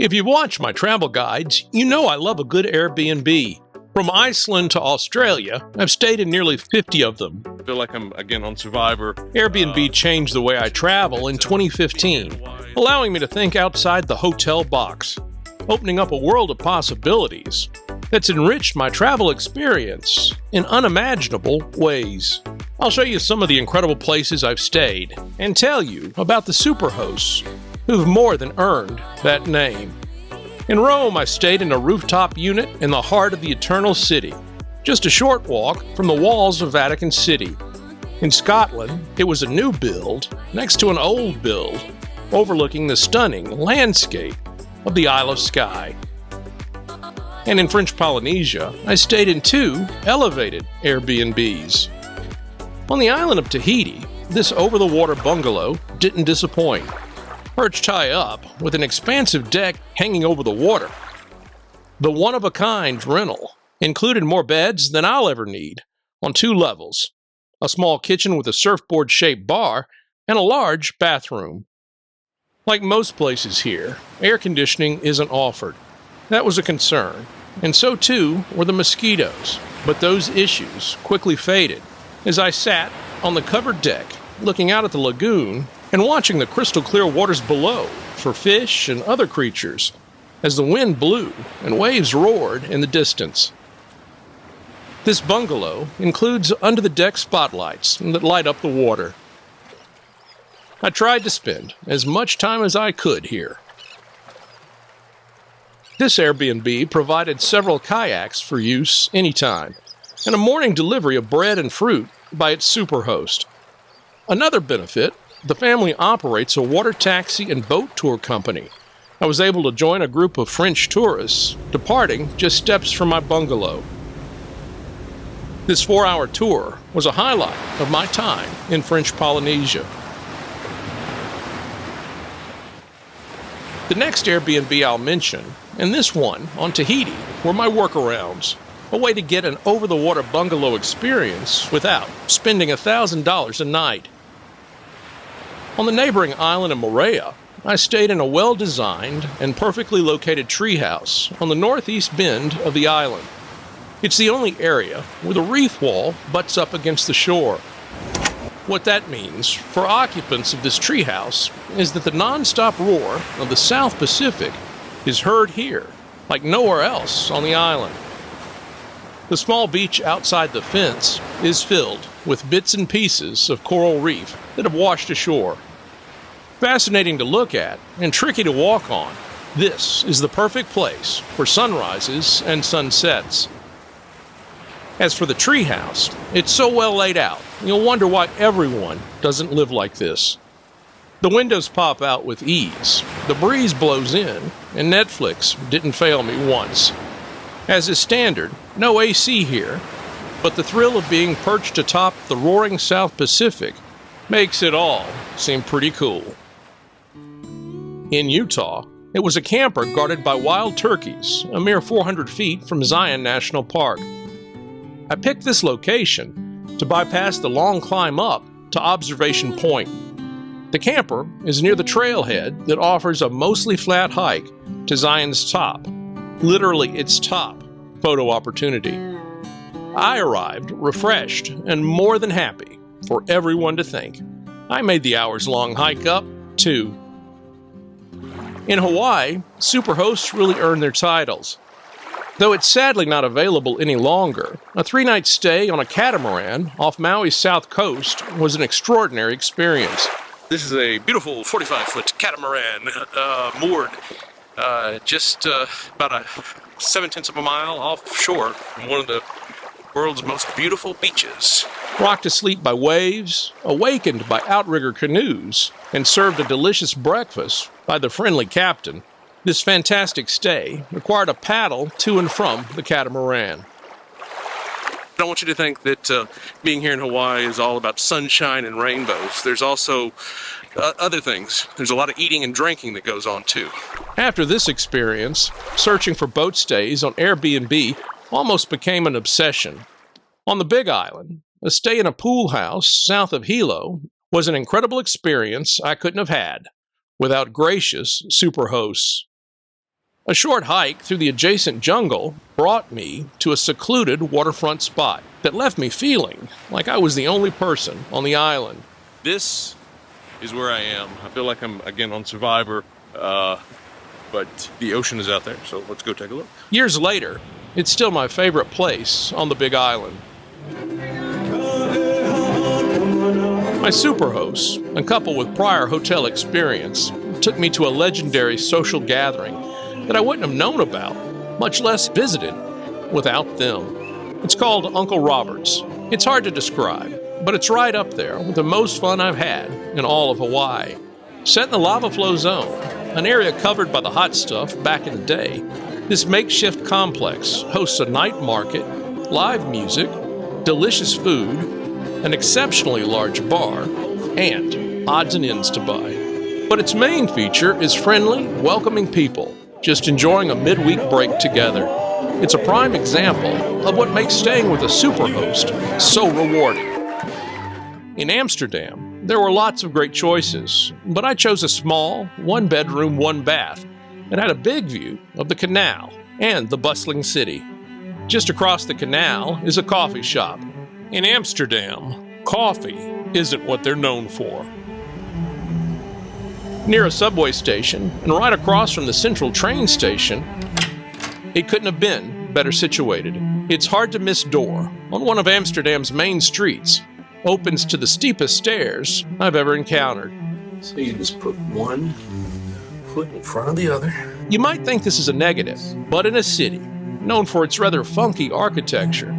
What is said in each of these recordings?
If you've watched my travel guides, you know I love a good Airbnb. From Iceland to Australia, I've stayed in nearly 50 of them. I feel like I'm again on Survivor. Airbnb changed the way I travel in 2015, allowing me to think outside the hotel box, opening up a world of possibilities that's enriched my travel experience in unimaginable ways. I'll show you some of the incredible places I've stayed and tell you about the superhosts who've more than earned that name. In Rome, I stayed in a rooftop unit in the heart of the Eternal City, just a short walk from the walls of Vatican City. In Scotland, it was a new build next to an old build, overlooking the stunning landscape of the Isle of Skye. And in French Polynesia, I stayed in 2 elevated Airbnbs. On the island of Tahiti, this over-the-water bungalow didn't disappoint. Perched high up, with an expansive deck hanging over the water. The one-of-a-kind rental included more beds than I'll ever need, on 2 levels, a small kitchen with a surfboard-shaped bar, and a large bathroom. Like most places here, air conditioning isn't offered. That was a concern, and so too were the mosquitoes, but those issues quickly faded as I sat on the covered deck, looking out at the lagoon and watching the crystal-clear waters below for fish and other creatures as the wind blew and waves roared in the distance. This bungalow includes under-the-deck spotlights that light up the water. I tried to spend as much time as I could here. This Airbnb provided several kayaks for use anytime, and a morning delivery of bread and fruit by its superhost. Another benefit, the family operates a water taxi and boat tour company. I was able to join a group of French tourists, departing just steps from my bungalow. This 4-hour tour was a highlight of my time in French Polynesia. The next Airbnb I'll mention, and this one on Tahiti, were my workarounds. A way to get an over-the-water bungalow experience without spending $1,000 a night. On the neighboring island of Maui, I stayed in a well-designed and perfectly located treehouse on the northeast bend of the island. It's the only area where the reef wall butts up against the shore. What that means for occupants of this treehouse is that the non-stop roar of the South Pacific is heard here, like nowhere else on the island. The small beach outside the fence is filled with bits and pieces of coral reef that have washed ashore. Fascinating to look at and tricky to walk on, this is the perfect place for sunrises and sunsets. As for the treehouse, it's so well laid out, you'll wonder why everyone doesn't live like this. The windows pop out with ease, the breeze blows in, and Netflix didn't fail me once. As is standard, no AC here, but the thrill of being perched atop the roaring South Pacific makes it all seem pretty cool. In Utah, it was a camper guarded by wild turkeys, a mere 400 feet from Zion National Park. I picked this location to bypass the long climb up to Observation Point. The camper is near the trailhead that offers a mostly flat hike to Zion's top, literally its top, photo opportunity. I arrived refreshed and more than happy for everyone to think I made the hours-long hike up, too. In Hawaii, superhosts really earned their titles. Though it's sadly not available any longer, a 3-night stay on a catamaran off Maui's south coast was an extraordinary experience. This is a beautiful 45-foot catamaran moored just about a 0.7 of a mile offshore from one of the world's most beautiful beaches. Rocked to sleep by waves, awakened by outrigger canoes, and served a delicious breakfast by the friendly captain, this fantastic stay required a paddle to and from the catamaran. I don't want you to think that being here in Hawaii is all about sunshine and rainbows. There's also other things. There's a lot of eating and drinking that goes on too. After this experience, searching for boat stays on Airbnb almost became an obsession. On the Big Island, a stay in a pool house south of Hilo was an incredible experience I couldn't have had without gracious superhosts. A short hike through the adjacent jungle brought me to a secluded waterfront spot that left me feeling like I was the only person on the island. This is where I am. I feel like I'm, again, on Survivor, but the ocean is out there, so let's go take a look. Years later, it's still my favorite place on the Big Island. My superhosts, a couple with prior hotel experience, took me to a legendary social gathering that I wouldn't have known about, much less visited, without them. It's called Uncle Robert's. It's hard to describe, but it's right up there with the most fun I've had in all of Hawaii. Set in the lava flow zone, an area covered by the hot stuff back in the day, this makeshift complex hosts a night market, live music, delicious food, an exceptionally large bar, and odds and ends to buy. But its main feature is friendly, welcoming people, just enjoying a midweek break together. It's a prime example of what makes staying with a superhost so rewarding. In Amsterdam, there were lots of great choices, but I chose a small, one-bedroom, one-bath that had a big view of the canal and the bustling city. Just across the canal is a coffee shop. In Amsterdam, coffee isn't what they're known for. Near a subway station, and right across from the central train station, it couldn't have been better situated. Its hard-to-miss door, on one of Amsterdam's main streets, opens to the steepest stairs I've ever encountered. So you just put one foot in front of the other. You might think this is a negative, but in a city known for its rather funky architecture,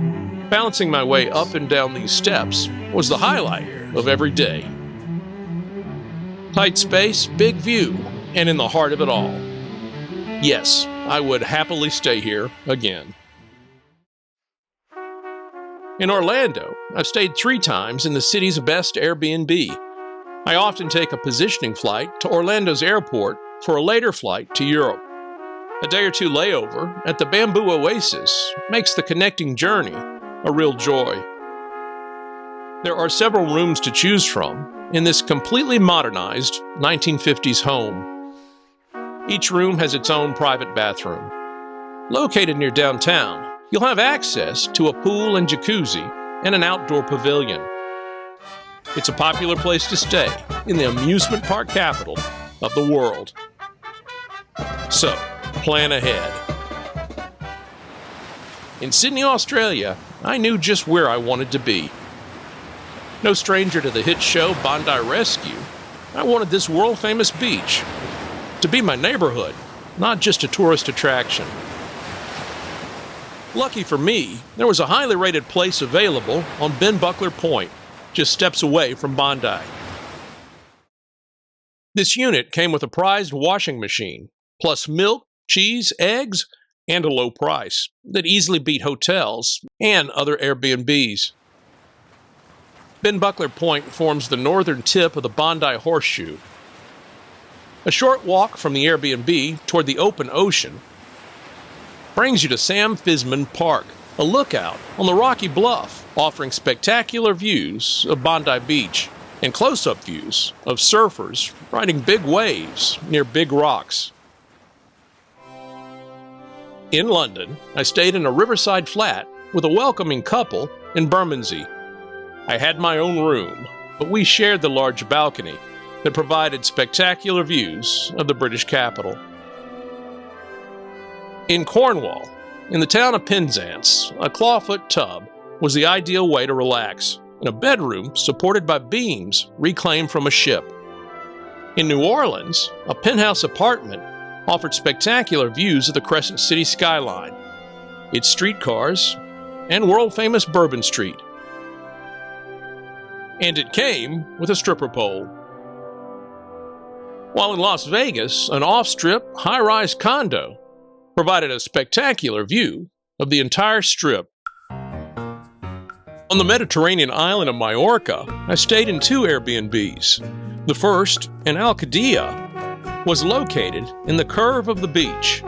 balancing my way up and down these steps was the highlight of every day. Tight space, big view, and in the heart of it all. Yes, I would happily stay here again. In Orlando, I've stayed 3 times in the city's best Airbnb. I often take a positioning flight to Orlando's airport for a later flight to Europe. A day or 2 layover at the Bamboo Oasis makes the connecting journey a real joy. There are several rooms to choose from in this completely modernized 1950s home. Each room has its own private bathroom. Located near downtown, you'll have access to a pool and jacuzzi and an outdoor pavilion. It's a popular place to stay in the amusement park capital of the world. So, plan ahead. In Sydney, Australia, I knew just where I wanted to be. No stranger to the hit show Bondi Rescue, I wanted this world-famous beach to be my neighborhood, not just a tourist attraction. Lucky for me, there was a highly rated place available on Ben Buckler Point, just steps away from Bondi. This unit came with a prized washing machine, plus milk, cheese, eggs, and a low price that easily beat hotels and other Airbnbs. Ben Buckler Point forms the northern tip of the Bondi Horseshoe. A short walk from the Airbnb toward the open ocean brings you to Sam Fisman Park, a lookout on the rocky bluff offering spectacular views of Bondi Beach and close-up views of surfers riding big waves near big rocks. In London, I stayed in a riverside flat with a welcoming couple in Bermondsey. I had my own room, but we shared the large balcony that provided spectacular views of the British capital. In Cornwall, in the town of Penzance, a clawfoot tub was the ideal way to relax, in a bedroom supported by beams reclaimed from a ship. In New Orleans, a penthouse apartment offered spectacular views of the Crescent City skyline, its streetcars, and world-famous Bourbon Street. And it came with a stripper pole. While in Las Vegas, an off-strip, high-rise condo provided a spectacular view of the entire strip. On the Mediterranean island of Mallorca, I stayed in 2 Airbnbs. The first, in Alcadia, was located in the curve of the beach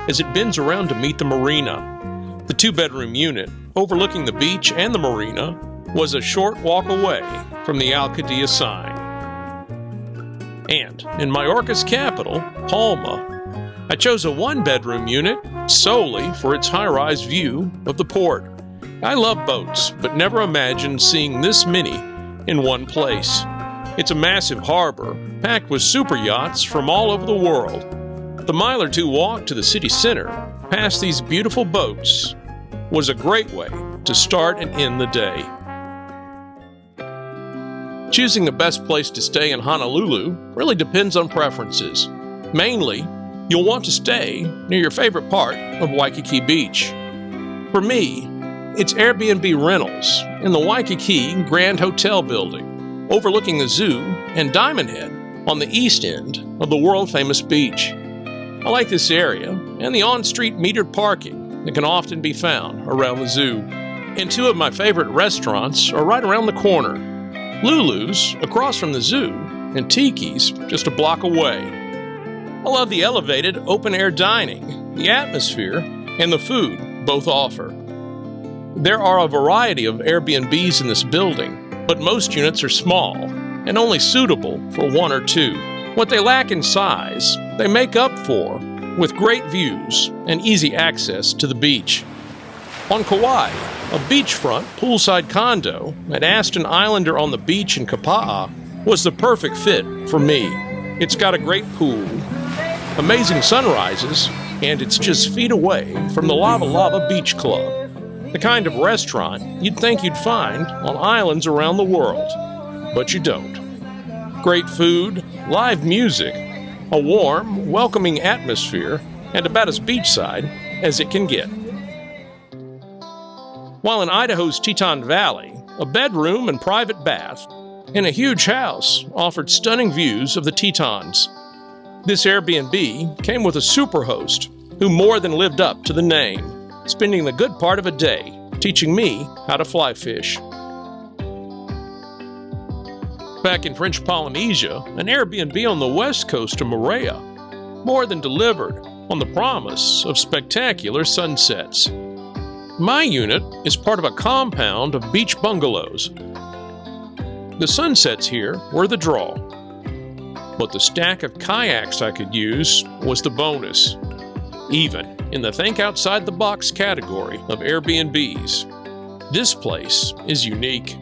as it bends around to meet the marina. The 2-bedroom unit, overlooking the beach and the marina, was a short walk away from the Alcadia sign. And in Mallorca's capital, Palma, I chose a one-bedroom unit solely for its high-rise view of the port. I love boats, but never imagined seeing this many in one place. It's a massive harbor, packed with super yachts from all over the world. The mile or two walk to the city center, past these beautiful boats, was a great way to start and end the day. Choosing the best place to stay in Honolulu really depends on preferences. Mainly, you'll want to stay near your favorite part of Waikiki Beach. For me, it's Airbnb rentals in the Waikiki Grand Hotel building, overlooking the zoo and Diamond Head on the east end of the world-famous beach. I like this area and the on-street metered parking that can often be found around the zoo. And two of my favorite restaurants are right around the corner. Lulu's across from the zoo and Tiki's just a block away. I love the elevated open-air dining, the atmosphere, and the food both offer. There are a variety of Airbnbs in this building, but most units are small and only suitable for one or two. What they lack in size, they make up for with great views and easy access to the beach. On Kauai, a beachfront poolside condo at Aston Islander on the beach in Kapa'a was the perfect fit for me. It's got a great pool, amazing sunrises, and it's just feet away from the Lava Lava Beach Club, the kind of restaurant you'd think you'd find on islands around the world, but you don't. Great food, live music, a warm, welcoming atmosphere, and about as beachside as it can get. While in Idaho's Teton Valley, a bedroom and private bath in a huge house offered stunning views of the Tetons. This Airbnb came with a superhost who more than lived up to the name, spending the good part of a day teaching me how to fly fish. Back in French Polynesia, an Airbnb on the west coast of Moorea more than delivered on the promise of spectacular sunsets. My unit is part of a compound of beach bungalows. The sunsets here were the draw, but the stack of kayaks I could use was the bonus, even in the think outside the box category of Airbnbs. This place is unique.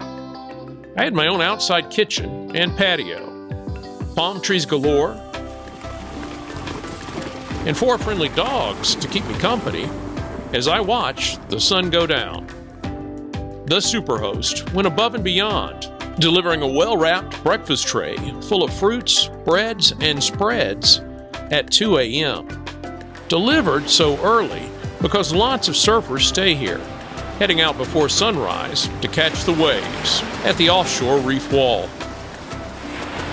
I had my own outside kitchen and patio, palm trees galore, and 4 friendly dogs to keep me company as I watched the sun go down. The superhost went above and beyond, delivering a well-wrapped breakfast tray full of fruits, breads, and spreads at 2 a.m. Delivered so early because lots of surfers stay here, heading out before sunrise to catch the waves at the offshore reef wall.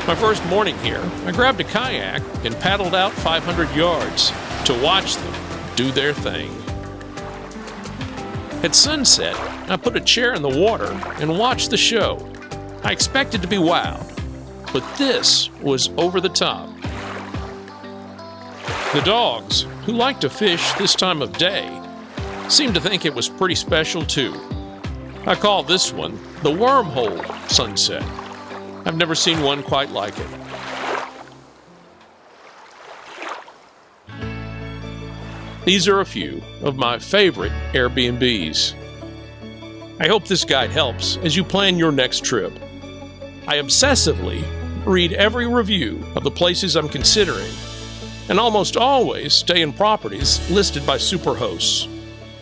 My first morning here, I grabbed a kayak and paddled out 500 yards to watch them do their thing. At sunset, I put a chair in the water and watched the show. I expected to be wowed, but this was over the top. The dogs, who like to fish this time of day, seemed to think it was pretty special too. I call this one the wormhole sunset. I've never seen one quite like it. These are a few of my favorite Airbnbs. I hope this guide helps as you plan your next trip. I obsessively read every review of the places I'm considering, and almost always stay in properties listed by superhosts,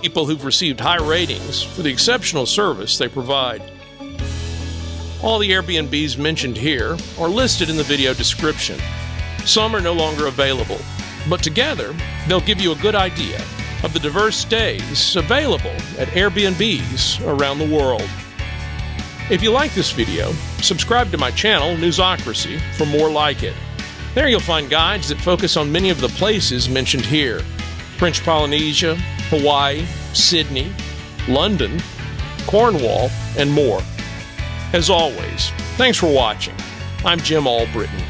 people who've received high ratings for the exceptional service they provide. All the Airbnbs mentioned here are listed in the video description. Some are no longer available, but together they'll give you a good idea of the diverse stays available at Airbnbs around the world. If you like this video, subscribe to my channel, Newsocracy, for more like it. There you'll find guides that focus on many of the places mentioned here: French Polynesia, Hawaii, Sydney, London, Cornwall, and more. As always, thanks for watching. I'm Jim Albritton.